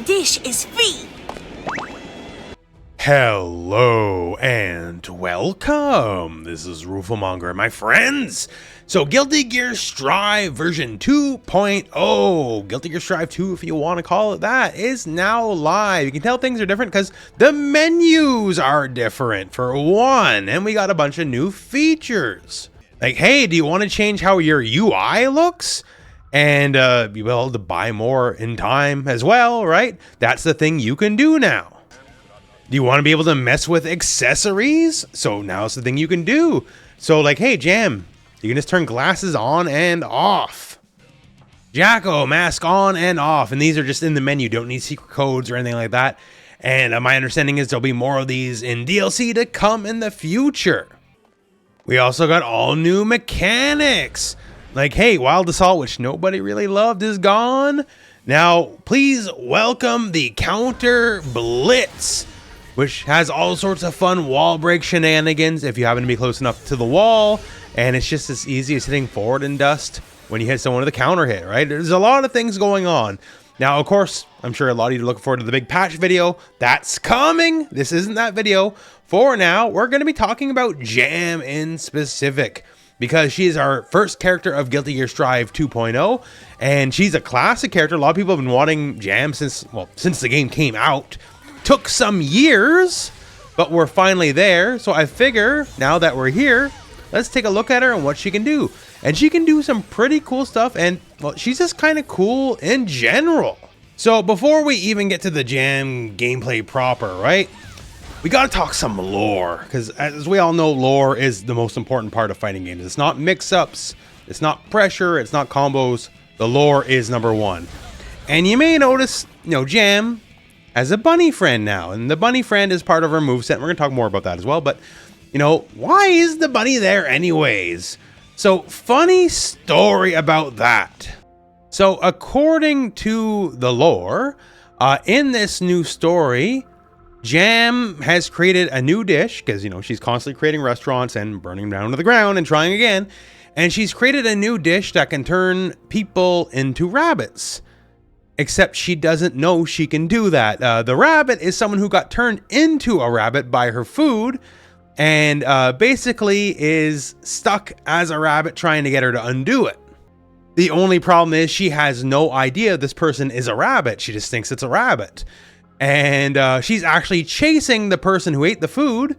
dish is free. Hello and welcome. This is Rooflemonger, my friends. So Guilty Gear Strive version 2.0, Guilty Gear Strive 2 if you want to call it that, is now live. You can tell things are different because the menus are different for one, and we got a bunch of new features. Like, hey, do you want to change how your UI looks? And be able to buy more in time as well, right? That's the thing you can do now. Do you want to be able to mess with accessories? So now it's the thing you can do. So like, hey, Jam, you can just turn glasses on and off. Jacko, mask on and off. And these are just in the menu. Don't need secret codes or anything like that. And my understanding is there'll be more of these in DLC to come in the future. We also got all new mechanics. Like, hey, Wild Assault, which nobody really loved, is gone. Now, please welcome the Counter Blitz, which has all sorts of fun wall break shenanigans if you happen to be close enough to the wall. And it's just as easy as hitting forward and dust when you hit someone with a counter hit, right? There's a lot of things going on. Now, of course, I'm sure a lot of you are looking forward to the big patch video. That's coming. This isn't that video. For now, we're going to be talking about Jam in specific, because she is our first character of Guilty Gear Strive 2.0, and she's a classic character. A lot of people have been wanting Jam since the game came out. Took some years, but we're finally there. So I figure now that we're here, let's take a look at her and what she can do. And she can do some pretty cool stuff, and well, she's just kind of cool in general. So before we even get to the Jam gameplay proper, right? We gotta talk some lore, because as we all know, lore is the most important part of fighting games. It's not mix-ups, it's not pressure, it's not combos. The lore is number one. And you may notice, Jam has a bunny friend now, and the bunny friend is part of her moveset. We're gonna talk more about that as well, but why is the bunny there anyways? So, funny story about that. So, according to the lore, in this new story, Jam has created a new dish, because, she's constantly creating restaurants and burning them down to the ground and trying again. And she's created a new dish that can turn people into rabbits. Except she doesn't know she can do that. The rabbit is someone who got turned into a rabbit by her food, and basically is stuck as a rabbit trying to get her to undo it. The only problem is she has no idea this person is a rabbit. She just thinks it's a rabbit. And she's actually chasing the person who ate the food,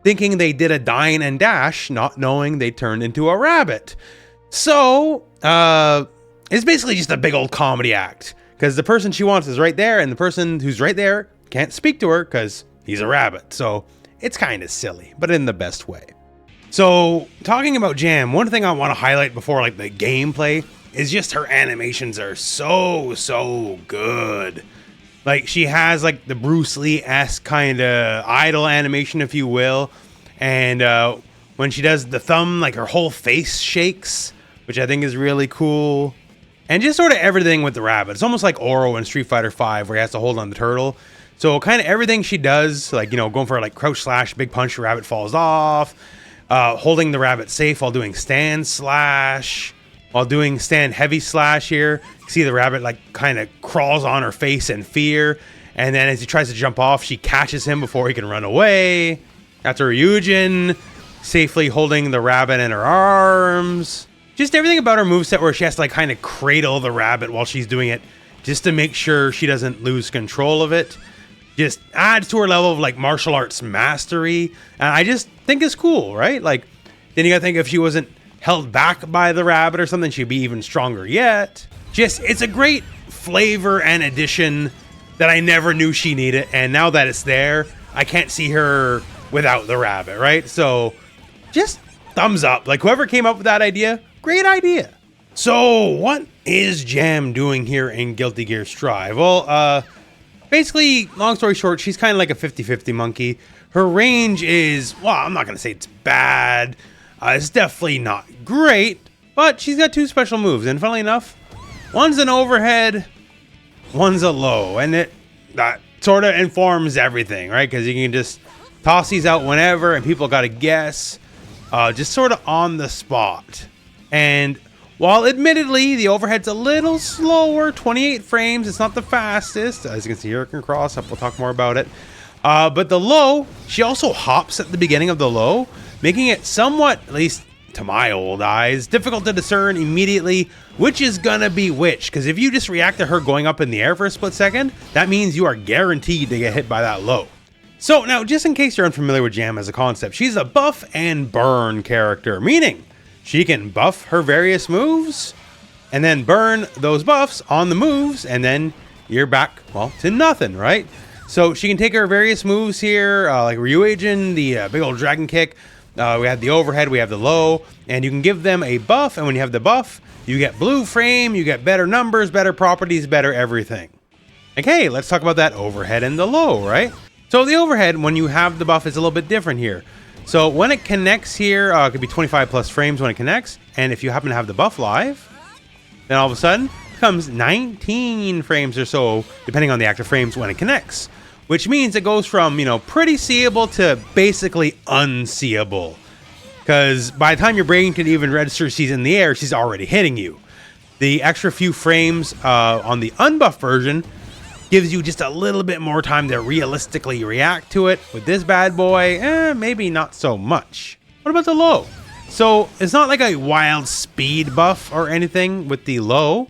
thinking they did a dine and dash, not knowing they turned into a rabbit. So, it's basically just a big old comedy act, because the person she wants is right there, and the person who's right there can't speak to her because he's a rabbit. So it's kind of silly, but in the best way. So talking about Jam, one thing I want to highlight before the gameplay is just her animations are so good. Like, she has the Bruce Lee-esque kind of idle animation, if you will. And when she does the thumb, her whole face shakes, which I think is really cool. And just sort of everything with the rabbit. It's almost like Oro in Street Fighter 5, where he has to hold on the turtle. So kind of everything she does, going for crouch slash, big punch, the rabbit falls off. Holding the rabbit safe while doing stand slash. While doing stand heavy slash here. You see the rabbit kind of crawls on her face in fear. And then as he tries to jump off, she catches him before he can run away. After Ryujin safely holding the rabbit in her arms. Just everything about her moveset where she has to kind of cradle the rabbit while she's doing it, just to make sure she doesn't lose control of it. Just adds to her level of martial arts mastery. And I just think it's cool, right? Then you gotta think if she wasn't held back by the rabbit or something, she'd be even stronger yet. It's a great flavor and addition that I never knew she needed. And now that it's there, I can't see her without the rabbit, right? So just thumbs up. Whoever came up with that idea, great idea. So what is Jam doing here in Guilty Gear Strive? Well, basically, long story short, she's kind of like a 50-50 monkey. Her range is, well, I'm not going to say it's bad. It's definitely not great, but she's got two special moves. And funnily enough, one's an overhead, one's a low. And that sort of informs everything, right? Because you can just toss these out whenever, and people got to guess, just sort of on the spot. And while admittedly the overhead's a little slower, 28 frames, it's not the fastest. As you can see here, it can cross up, we'll talk more about it. But the low, she also hops at the beginning of the low, making it somewhat, at least to my old eyes, difficult to discern immediately which is gonna be which, because if you just react to her going up in the air for a split second, that means you are guaranteed to get hit by that low. So now, just in case you're unfamiliar with Jam as a concept, she's a buff and burn character, meaning she can buff her various moves and then burn those buffs on the moves, and then you're back, well, to nothing, right? So she can take her various moves here, like Ryujin, the big old dragon kick. We have the overhead, we have the low, and you can give them a buff, and when you have the buff, you get blue frame, you get better numbers, better properties, better everything. Okay, let's talk about that overhead and the low, right? So the overhead, when you have the buff, is a little bit different here. So when it connects here, it could be 25 plus frames when it connects, and if you happen to have the buff live, then all of a sudden, it becomes 19 frames or so, depending on the active frames when it connects. Which means it goes from, you know, pretty seeable to basically unseeable. Because by the time your brain can even register she's in the air, she's already hitting you. The extra few frames on the unbuffed version gives you just a little bit more time to realistically react to it. With this bad boy, maybe not so much. What about the low? So it's not like a wild speed buff or anything with the low.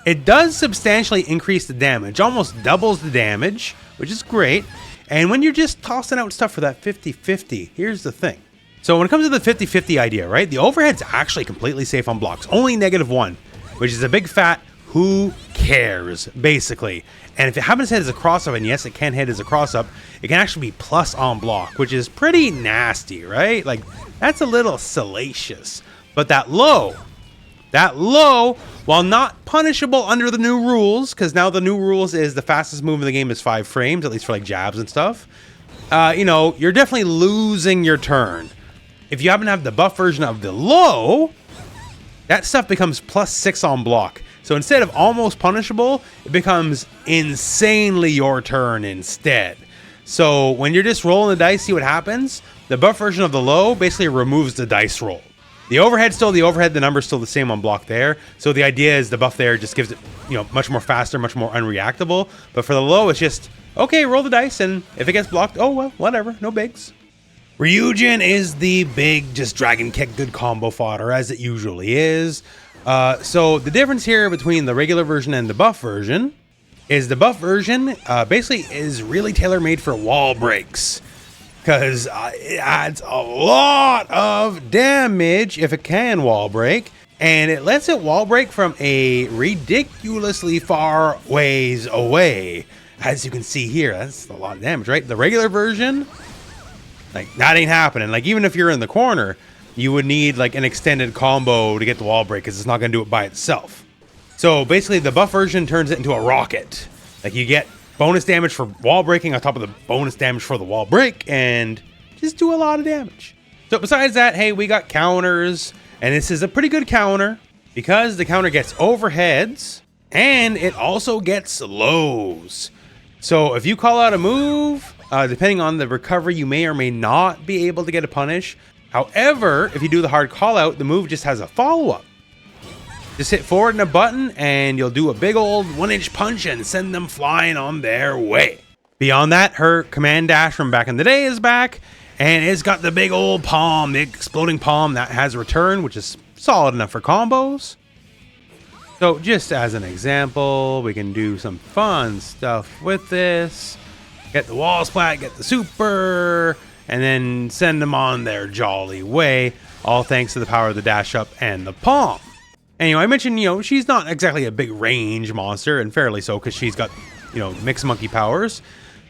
It does substantially increase the damage, almost doubles the damage, which is great. And when you're just tossing out stuff for that 50-50, here's the thing. So when it comes to the 50-50 idea, right, the overhead's actually completely safe on blocks, only -1, which is a big fat who cares, basically. And if it happens to hit as a cross-up, and yes, it can hit as a cross-up, it can actually be plus on block, which is pretty nasty, right? Like, that's a little salacious. But that low, while not punishable under the new rules, because now the new rules is the fastest move in the game is 5 frames, at least for like jabs and stuff, you know, you're definitely losing your turn. If you happen to have the buff version of the low, that stuff becomes +6 on block. So instead of almost punishable, it becomes insanely your turn instead. So when you're just rolling the dice, see what happens, the buff version of the low basically removes the dice roll. The overhead's still the overhead, the number's still the same on block there. So the idea is the buff there just gives it, you know, much more faster, much more unreactable. But for the low, it's just, okay, roll the dice, and if it gets blocked, oh well, whatever, no bigs. Ryujin is the big, just dragon kick, good combo fodder, as it usually is. So the difference here between the regular version and the buff version is the buff version basically is really tailor-made for wall breaks. Because it adds a lot of damage if it can wall break, and it lets it wall break from a ridiculously far ways away. As you can see here, that's a lot of damage, right? The regular version, like, that ain't happening. Like, even if you're in the corner, you would need like an extended combo to get the wall break, because it's not going to do it by itself. So basically the buff version turns it into a rocket. Like, you get bonus damage for wall breaking on top of the bonus damage for the wall break, and just do a lot of damage. So besides that, hey, we got counters, and this is a pretty good counter because the counter gets overheads and it also gets lows. So if you call out a move, depending on the recovery, you may or may not be able to get a punish. However, if you do the hard call out, the move just has a follow-up. Just hit forward in a button and you'll do a big old 1-inch punch and send them flying on their way. Beyond that, her command dash from back in the day is back, and it's got the big old palm, the exploding palm that has return, which is solid enough for combos. So just as an example, we can do some fun stuff with this. Get the wall splat, get the super, and then send them on their jolly way, all thanks to the power of the dash up and the palm. Anyway, I mentioned, you know, she's not exactly a big range monster, and fairly so, because she's got, you know, mixed monkey powers.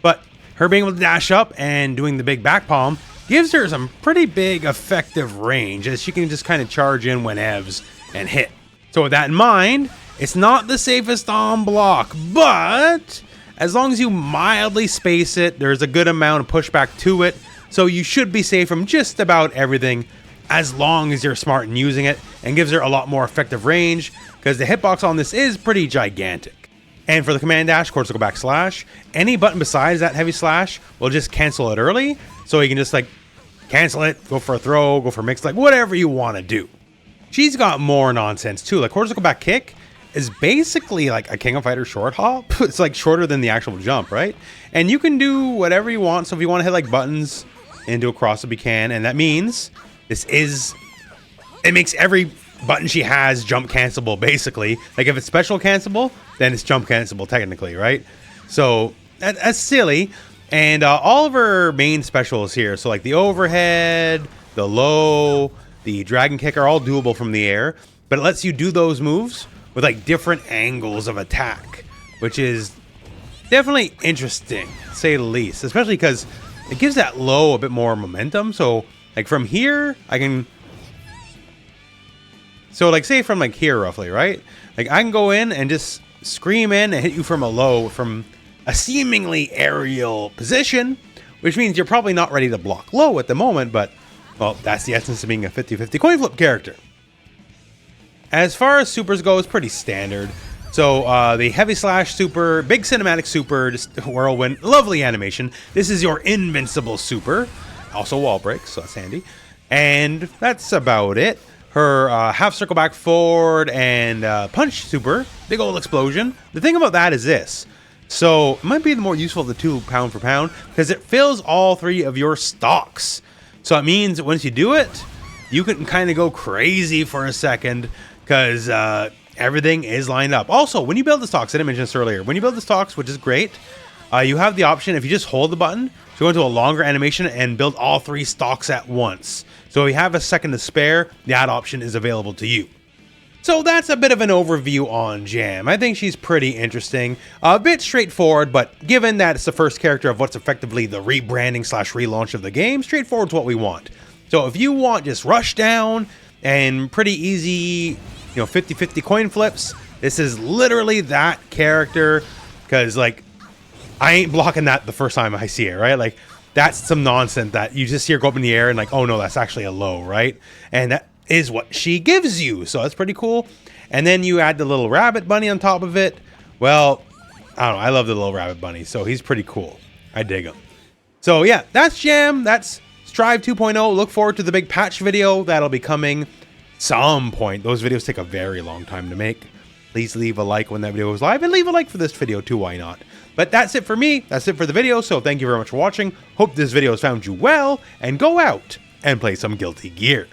But her being able to dash up and doing the big back palm gives her some pretty big effective range, as she can just kind of charge in whenevs and hit. So with that in mind, it's not the safest on block, but as long as you mildly space it, there's a good amount of pushback to it, so you should be safe from just about everything, as long as you're smart in using it, and gives her a lot more effective range, because the hitbox on this is pretty gigantic. And for the command dash, of course, we'll go back slash. Any button besides that heavy slash will just cancel it early, so you can just like cancel it, go for a throw, go for mix, like whatever you want to do. she's got more nonsense too. Like horizontal back kick is basically like a King of Fighters short hop. It's like shorter than the actual jump, right? And you can do whatever you want. So if you want to hit like buttons and do a cross up, you can. And that means it makes every button she has jump cancelable, basically. Like if it's special cancelable, then it's jump cancelable technically, right? So that's silly. And all of her main specials here, so like the overhead, the low, the dragon kick are all doable from the air, but it lets you do those moves with like different angles of attack, which is definitely interesting, to say the least, especially because it gives that low a bit more momentum. So like from here, I can, so like say from like here roughly, right? Like I can go in and just scream in and hit you from a low from a seemingly aerial position, which means you're probably not ready to block low at the moment, but well, that's the essence of being a 50-50 coin flip character. As far as supers go, it's pretty standard. So the heavy slash super, big cinematic super, just whirlwind, lovely animation. This is your invincible super, also wall break, so that's handy. And that's about it. Her half circle back forward and punch super, big old explosion. The thing about that is this. So it might be the more useful of the two pound for pound because it fills all three of your stocks. So it means that once you do it, you can kind of go crazy for a second because everything is lined up. Also, when you build the stocks, I didn't mention this earlier, when you build the stocks, which is great, you have the option, if you just hold the button, to go into a longer animation and build all three stocks at once. So if you have a second to spare, that option is available to you. So that's a bit of an overview on Jam. I think she's pretty interesting. A bit straightforward, but given that it's the first character of what's effectively the rebranding slash relaunch of the game, straightforward's what we want. So if you want just rushdown and pretty easy, 50-50 coin flips, this is literally that character, because like I ain't blocking that the first time I see it, right? Like that's some nonsense that you just hear go up in the air and like, oh no, that's actually a low, right? And that is what she gives you, so that's pretty cool. And then you add the little rabbit bunny on top of it. Well, I don't know, I love the little rabbit bunny, so he's pretty cool. I dig him. So yeah, that's Jam, that's Strive 2.0. Look forward to the big patch video that'll be coming some point. Those videos take a very long time to make. Please leave a like when that video is live, and leave a like for this video too, why not? But that's it for me, that's it for the video, so thank you very much for watching. Hope this video has found you well, and go out and play some Guilty Gear.